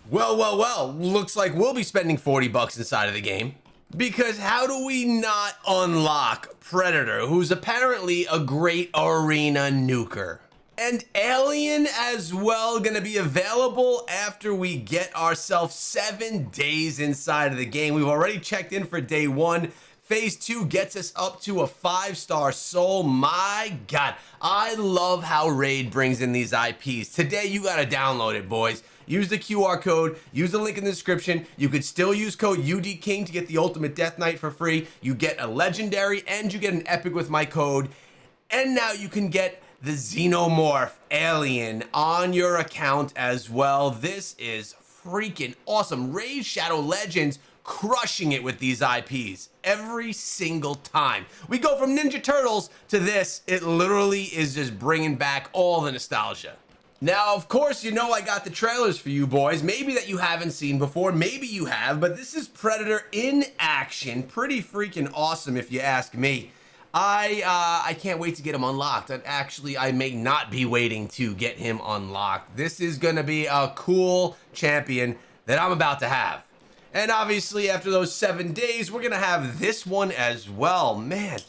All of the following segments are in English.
Well, looks like we'll be spending 40 bucks inside of the game. Because how do we not unlock Predator, who's apparently a great arena nuker? And Alien as well, gonna be available after we get ourselves 7 days inside of the game. We've already checked in for day 1. Phase 2 gets us up to a 5-star soul. My God, I love how Raid brings in these IPs. Today, you gotta download it, boys. Use the QR code, use the link in the description. You could still use code UDKING to get the Ultimate Death Knight for free. You get a Legendary and you get an Epic with my code. And now you can get the Xenomorph Alien on your account as well. This is freaking awesome. Raid Shadow Legends crushing it with these IPs every single time. We go from Ninja Turtles to this. It literally is just bringing back all the nostalgia. Now, of course, you know I got the trailers for you boys. Maybe that you haven't seen before, maybe you have, but this is Predator in action. Pretty freaking awesome if you ask me. I can't wait to get him unlocked. And actually, I may not be waiting to get him unlocked. This is gonna be a cool champion that I'm about to have. And obviously, after those 7 days, we're gonna have this one as well. Man,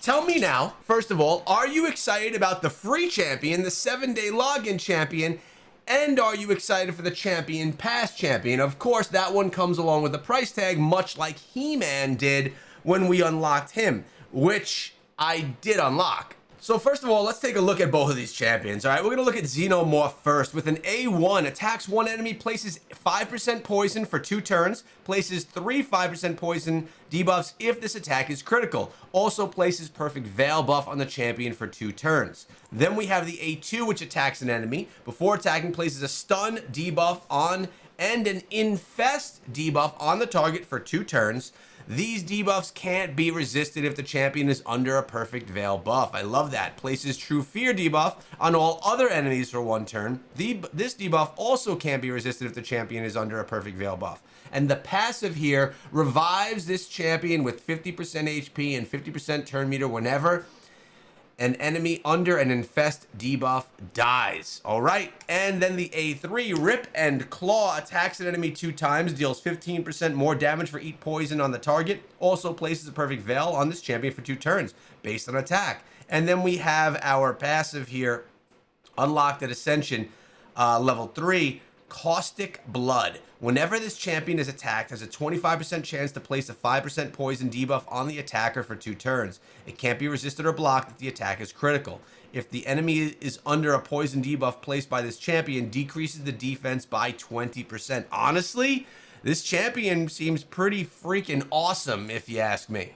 tell me now, first of all, are you excited about the free champion, the 7-day login champion, and are you excited for the champion pass champion? Of course, that one comes along with a price tag, much like He-Man did when we unlocked him, which I did unlock. So first of all, let's take a look at both of these champions. All right, we're gonna look at Xenomorph first. With an A1, attacks one enemy, places 5% poison for 2 turns, places 3 5% poison debuffs if this attack is critical. Also places perfect veil buff on the champion for 2 turns. Then we have the A2, which attacks an enemy. Before attacking, places a stun debuff on and an infest debuff on the target for 2 turns. These debuffs can't be resisted if the champion is under a perfect veil buff. I love that. Places true fear debuff on all other enemies for 1 turn. This debuff also can't be resisted if the champion is under a perfect veil buff. And the passive here revives this champion with 50% HP and 50% turn meter whenever an enemy under an infest debuff dies. All right, and then the A3, Rip and Claw, attacks an enemy 2 times, deals 15% more damage for each poison on the target. Also places a perfect veil on this champion for 2 turns based on attack. And then we have our passive here, unlocked at Ascension, level 3, Caustic Blood. Whenever this champion is attacked, has a 25% chance to place a 5% poison debuff on the attacker for 2 turns. It can't be resisted or blocked if the attack is critical. If the enemy is under a poison debuff placed by this champion, decreases the defense by 20%. Honestly, this champion seems pretty freaking awesome if you ask me.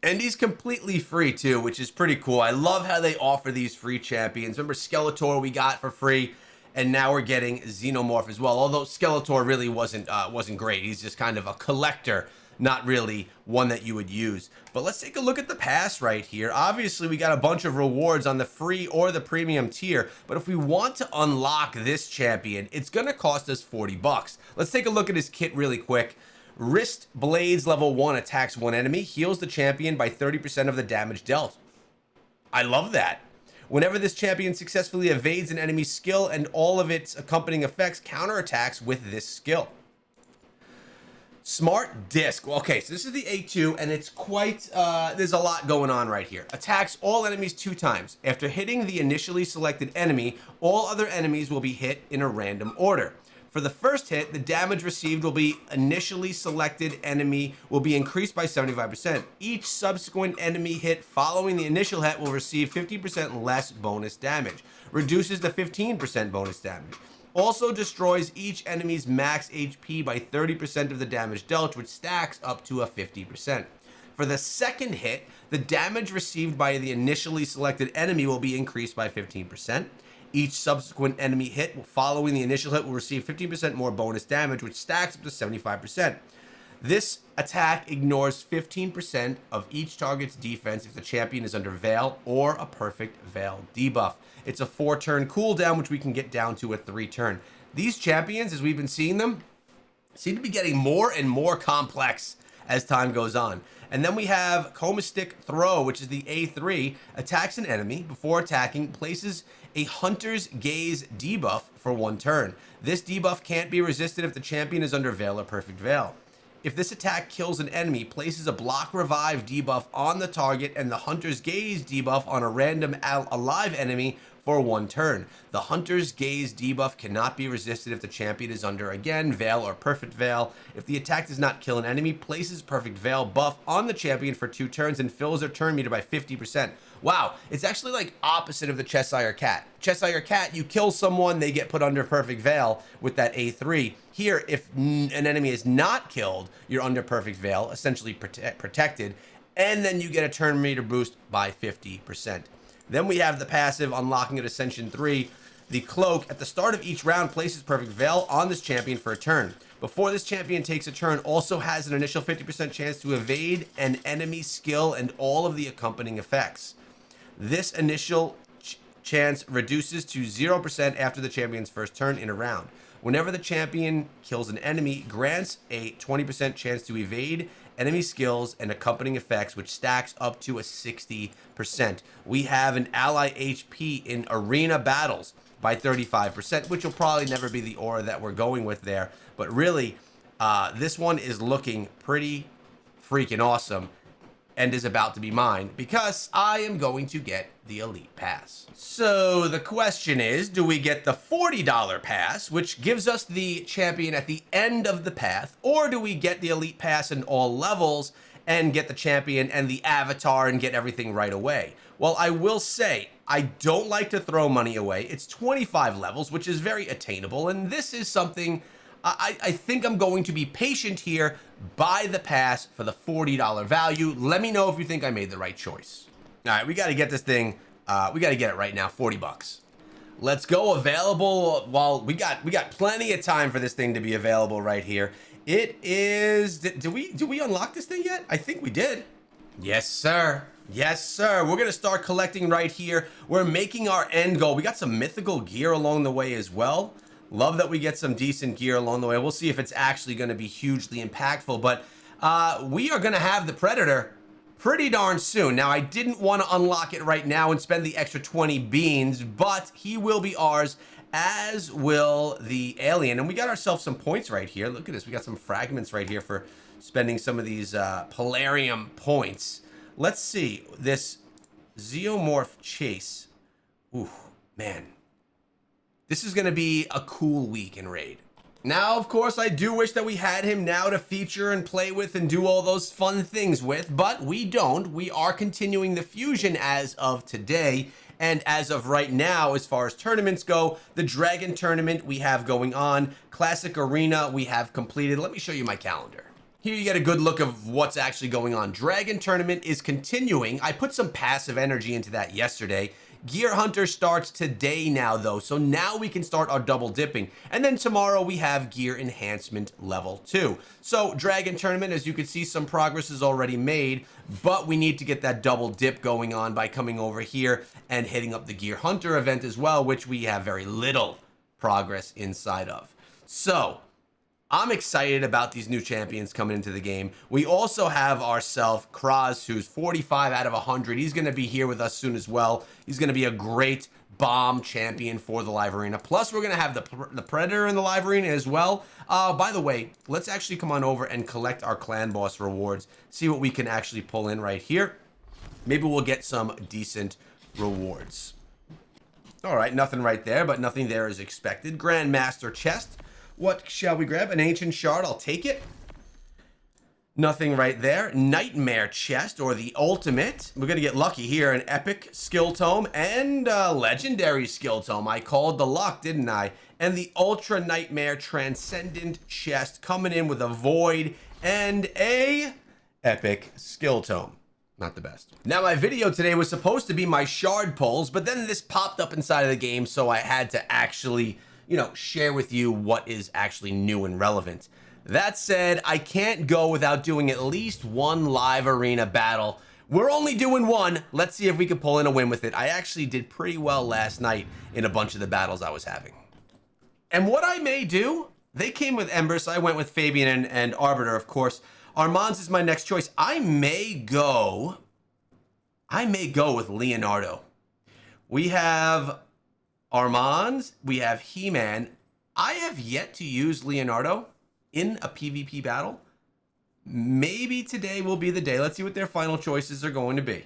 And he's completely free too, which is pretty cool. I love how they offer these free champions. Remember Skeletor we got for free? And now we're getting Xenomorph as well. Although Skeletor really wasn't great. He's just kind of a collector, not really one that you would use. But let's take a look at the pass right here. Obviously, we got a bunch of rewards on the free or the premium tier. But if we want to unlock this champion, it's going to cost us 40 bucks. Let's take a look at his kit really quick. Wrist Blades level 1 attacks 1 enemy, heals the champion by 30% of the damage dealt. I love that. Whenever this champion successfully evades an enemy's skill and all of its accompanying effects, counterattacks with this skill. Smart Disc. Okay, so this is the A2, and it's quite, there's a lot going on right here. Attacks all enemies 2 times. After hitting the initially selected enemy, all other enemies will be hit in a random order. For the first hit, the damage received will be initially selected enemy will be increased by 75%. Each subsequent enemy hit following the initial hit will receive 50% less bonus damage. Reduces the 15% bonus damage. Also destroys each enemy's max HP by 30% of the damage dealt, which stacks up to a 50%. For the second hit, the damage received by the initially selected enemy will be increased by 15%. Each subsequent enemy hit following the initial hit will receive 15% more bonus damage, which stacks up to 75%. This attack ignores 15% of each target's defense if the champion is under Veil or a perfect Veil debuff. It's a 4-turn cooldown, which we can get down to a 3-turn. These champions, as we've been seeing them, seem to be getting more and more complex as time goes on. And then we have Coma Stick Throw, which is the A3, attacks an enemy. Before attacking, places a Hunter's Gaze debuff for 1 turn. This debuff can't be resisted if the champion is under Veil or Perfect Veil. If this attack kills an enemy, places a Block Revive debuff on the target and the Hunter's Gaze debuff on a random alive enemy for 1 turn. The Hunter's Gaze debuff cannot be resisted if the champion is under, again, Veil or Perfect Veil. If the attack does not kill an enemy, places Perfect Veil buff on the champion for 2 turns and fills their turn meter by 50%. Wow, it's actually like opposite of the Cheshire Cat. Cheshire Cat, you kill someone, they get put under Perfect Veil with that A3. Here, if an enemy is not killed, you're under Perfect Veil, essentially protected, and then you get a turn meter boost by 50%. Then we have the passive unlocking at Ascension 3. The Cloak, at the start of each round, places Perfect Veil on this champion for a turn. Before this champion takes a turn, also has an initial 50% chance to evade an enemy skill and all of the accompanying effects. This initial chance reduces to 0% after the champion's first turn in a round. Whenever the champion kills an enemy, grants a 20% chance to evade enemy skills and accompanying effects, which stacks up to a 60%. We have an ally HP in arena battles by 35%, which will probably never be the aura that we're going with there. But really, this one is looking pretty freaking awesome and is about to be mine because I am going to get the Elite Pass. So the question is, do we get the $40 pass, which gives us the champion at the end of the path, or do we get the Elite Pass in all levels and get the champion and the avatar and get everything right away? Well, I will say, I don't like to throw money away. It's 25 levels, which is very attainable, and this is something I think I'm going to be patient here, buy the pass for the $40 value. Let me know if you think I made the right choice. All right, we got to get this thing. We got to get it right now, 40 bucks. Let's go. Available. Well, we got plenty of time for this thing to be available right here. It is, do we unlock this thing yet? I think we did. Yes, sir. Yes, sir. We're going to start collecting right here. We're making our end goal. We got some mythical gear along the way as well. Love that we get some decent gear along the way. We'll see if it's actually going to be hugely impactful, but we are going to have the Predator pretty darn soon. Now, I didn't want to unlock it right now and spend the extra 20 beans, but he will be ours, as will the alien. And we got ourselves some points right here. Look at this. We got some fragments right here for spending some of these Polarium points. Let's see. This Xenomorph chase. Ooh, man. This is going to be a cool week in Raid. Now, of course, I do wish that we had him now to feature and play with and do all those fun things with, but we don't. We are continuing the fusion as of today. And as of right now, as far as tournaments go, the Dragon Tournament we have going on, Classic Arena we have completed. Let me show you my calendar. Here you get a good look of what's actually going on. Dragon Tournament is continuing. I put some passive energy into that yesterday. Gear Hunter starts today now, though, so now we can start our double dipping. And then tomorrow we have Gear Enhancement Level 2. So Dragon Tournament, as you can see, some progress is already made, but we need to get that double dip going on by coming over here and hitting up the Gear Hunter event as well, which we have very little progress inside of. So I'm excited about these new champions coming into the game. We also have ourselves Kraz, who's 45 out of 100. He's going to be here with us soon as well. He's going to be a great bomb champion for the live arena. Plus, we're going to have the Predator in the live arena as well. By the way, let's actually come on over and collect our clan boss rewards. See what we can actually pull in right here. Maybe we'll get some decent rewards. All right, nothing right there, but nothing there is expected. Grandmaster chest. What shall we grab? An ancient shard. I'll take it. Nothing right there. Nightmare chest, or the ultimate. We're going to get lucky here. An epic skill tome and a legendary skill tome. I called the luck, didn't I? And the ultra nightmare transcendent chest coming in with a void and a epic skill tome. Not the best. Now, my video today was supposed to be my shard pulls, but then this popped up inside of the game, so I had to actually, share with you what is actually new and relevant. That said, I can't go without doing at least one live arena battle. We're only doing one. Let's see if we can pull in a win with it. I actually did pretty well last night in a bunch of the battles I was having. And what I may do, they came with Ember, so I went with Fabian and Arbiter, of course. Armand's is my next choice. I may go with Leonardo. We have Armand's, we have He-Man. I have yet to use Leonardo in a PvP battle. Maybe today will be the day. Let's see what their final choices are going to be.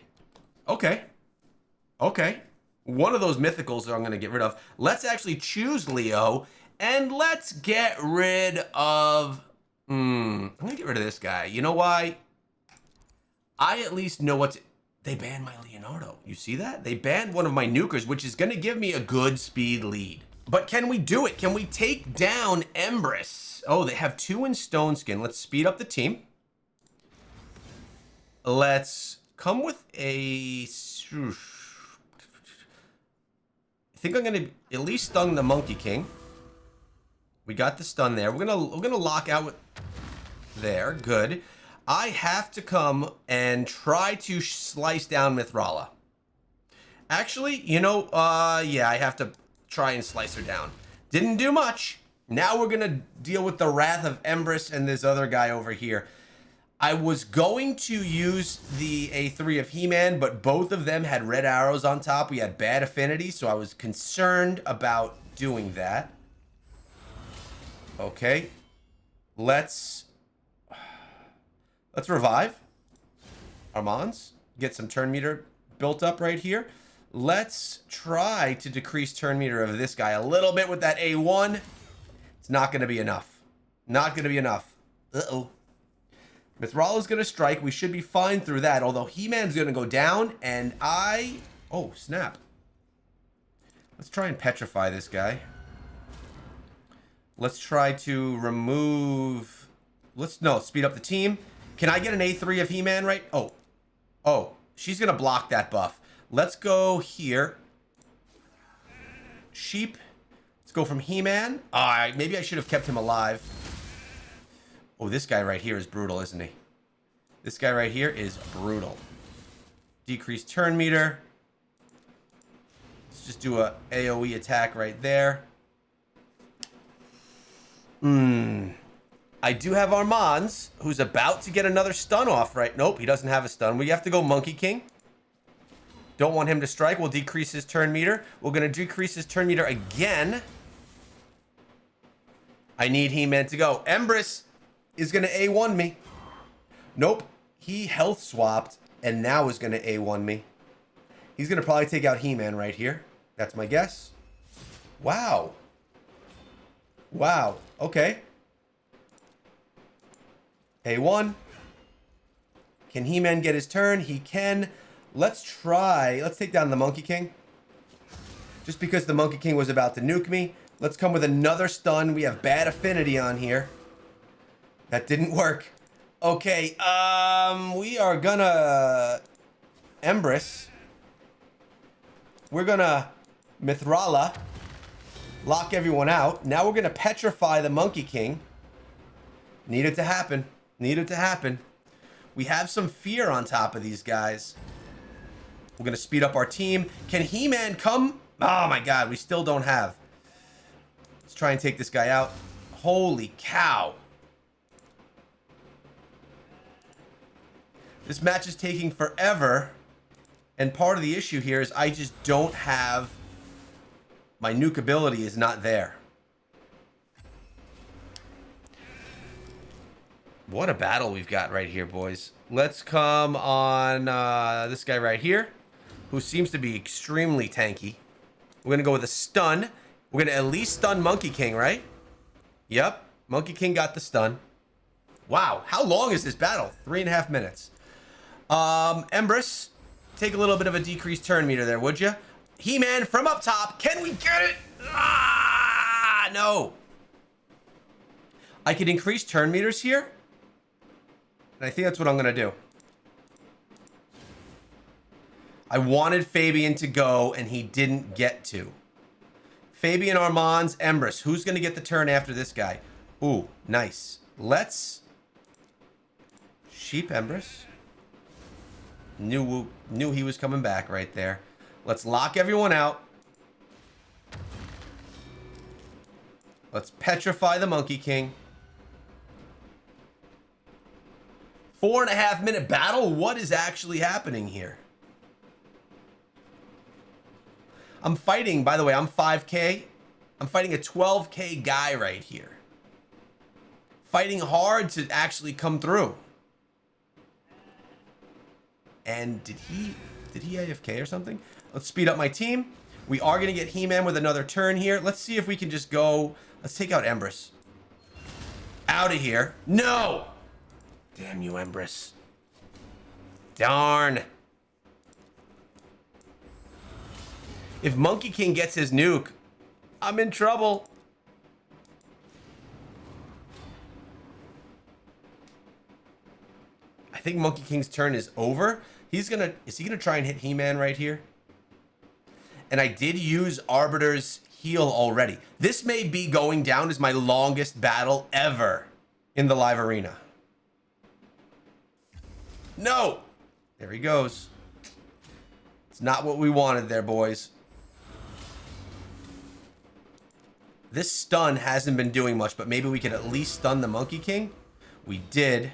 Okay. Okay. One of those mythicals that I'm going to get rid of. Let's actually choose Leo, and let's get rid of... I'm going to get rid of this guy. You know why? I at least know what to... They banned my Leonardo. You see that? They banned one of my nukers, which is going to give me a good speed lead. But can we do it? Can we take down Empress? Oh, they have 2 in Stone Skin. Let's speed up the team. Let's come with a... I think I'm going to at least stun the Monkey King. We got the stun there. We're gonna lock out with... There. Good. I have to come and try to slice down Mithrala. Actually, you know, yeah, I have to try and slice her down. Didn't do much. Now we're going to deal with the wrath of Empress and this other guy over here. I was going to use the A3 of He-Man, but both of them had red arrows on top. We had bad affinity, so I was concerned about doing that. Okay. Let's revive Armand's. Get some turn meter built up right here. Let's try to decrease turn meter of this guy a little bit with that A1. It's not going to be enough. Not going to be enough. Uh-oh. Mithrala's going to strike. We should be fine through that. Although He-Man's going to go down. And oh, snap. Let's try and petrify this guy. Let's try to remove... No, speed up the team. Can I get an A3 of He-Man right? Oh, she's going to block that buff. Let's go here. Sheep. Let's go from He-Man. All right, maybe I should have kept him alive. Oh, this guy right here is brutal, isn't he? This guy right here is brutal. Decrease turn meter. Let's just do a AoE attack right there. I do have Armand's, who's about to get another stun off, right? Nope, he doesn't have a stun. We have to go Monkey King. Don't want him to strike. We'll decrease his turn meter. We're going to decrease his turn meter again. I need He-Man to go. Empress is going to A1 me. Nope. He health swapped and now is going to A1 me. He's going to probably take out He-Man right here. That's my guess. Wow. Wow. Okay. A1. Can He-Man get his turn? He can. Let's try. Let's take down the Monkey King. Just because the Monkey King was about to nuke me. Let's come with another stun. We have bad affinity on here. That didn't work. Okay, we are gonna... Empress. We're gonna Mithrala. Lock everyone out. Now we're gonna petrify the Monkey King. Needed to happen. Needed to happen. We have some fear on top of these guys. We're gonna speed up our team. Can He-Man come? Oh my god, we still don't have. Let's try and take this guy out. Holy cow. This match is taking forever. And part of the issue here is I just don't have... My nuke ability is not there. What a battle we've got right here, boys. Let's come on this guy right here, who seems to be extremely tanky. We're going to go with a stun. We're going to at least stun Monkey King, right? Yep. Monkey King got the stun. Wow. How long is this battle? 3.5 minutes. Empress, take a little bit of a decreased turn meter there, would you? He-Man from up top. Can we get it? Ah, no. I could increase turn meters here. And I think that's what I'm going to do. I wanted Fabian to go, and he didn't get to. Fabian, Armand's, Empress. Who's going to get the turn after this guy? Ooh, nice. Let's... Sheep Empress. Knew he was coming back right there. Let's lock everyone out. Let's petrify the Monkey King. 4.5 minute battle? What is actually happening here? I'm fighting, by the way, I'm 5K. I'm fighting a 12K guy right here. Fighting hard to actually come through. And did he AFK or something? Let's speed up my team. We are going to get He-Man with another turn here. Let's see if we can just go. Let's take out Empress. Out of here. No! Damn you, Empress. Darn. If Monkey King gets his nuke, I'm in trouble. I think Monkey King's turn is over. Is he gonna try and hit He-Man right here? And I did use Arbiter's heal already. This may be going down as my longest battle ever in the live arena. No! There he goes. It's not what we wanted there, boys. This stun hasn't been doing much, but maybe we could at least stun the Monkey King. We did.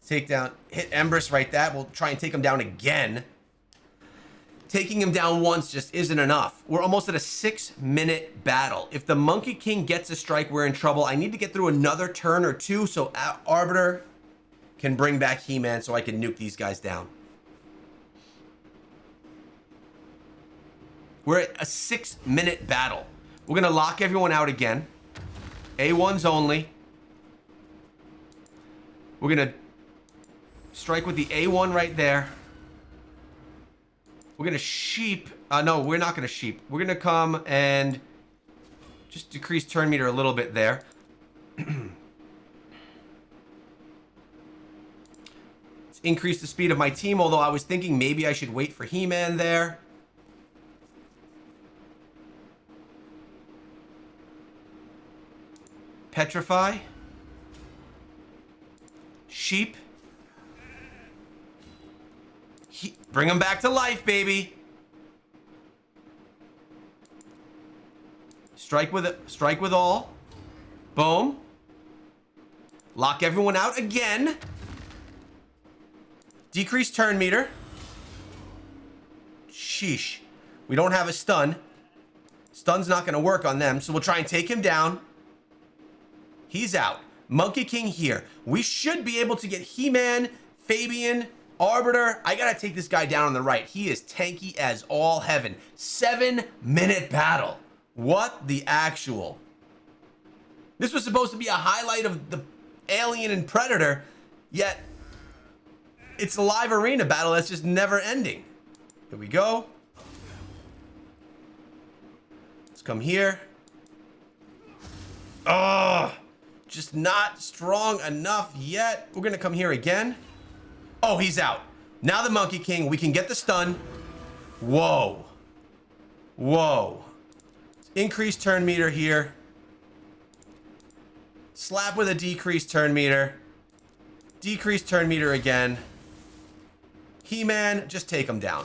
Take down, hit Empress right that. We'll try and take him down again. Taking him down once just isn't enough. We're almost at a 6-minute battle. If the Monkey King gets a strike, we're in trouble. I need to get through another turn or two so Arbiter can bring back He-Man so I can nuke these guys down. We're at a 6-minute battle. We're gonna lock everyone out again. A1s only. We're gonna strike with the A1 right there. We're gonna sheep. No, we're not gonna sheep. We're gonna come and just decrease turn meter a little bit there. Let's increase the speed of my team, although I was thinking maybe I should wait for He-Man there. Petrify. Sheep. Bring him back to life, baby. Strike with it. Strike with all. Boom. Lock everyone out again. Decrease turn meter. Sheesh. We don't have a stun. Stun's not going to work on them, so we'll try and take him down. He's out. Monkey King here. We should be able to get He-Man, Fabian, Arbiter. I gotta take this guy down on the right. He is tanky as all heaven. 7-minute battle. What the actual? This was supposed to be a highlight of the Alien and Predator, yet it's a live arena battle that's just never ending. Here we go. Let's come here. Oh, just not strong enough yet. We're gonna come here again. Oh, he's out. Now the Monkey King, we can get the stun. Whoa. Whoa. Increase turn meter here. Slap with a decreased turn meter. Decrease turn meter again. He-Man, just take him down.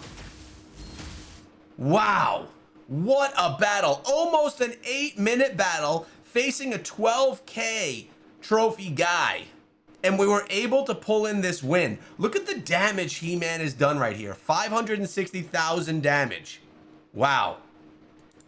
Wow. What a battle. Almost an 8-minute battle facing a 12K trophy guy. And we were able to pull in this win. Look at the damage He-Man has done right here. 560,000 damage. Wow.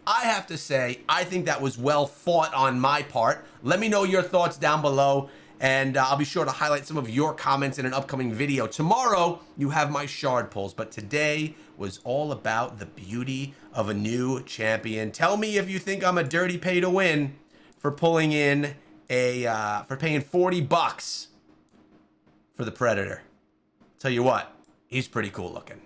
I have to say, I think that was well fought on my part. Let me know your thoughts down below. And I'll be sure to highlight some of your comments in an upcoming video. Tomorrow, you have my shard pulls. But today was all about the beauty of a new champion. Tell me if you think I'm a dirty pay to win for pulling in for paying 40 bucks for the Predator. Tell you what, he's pretty cool looking.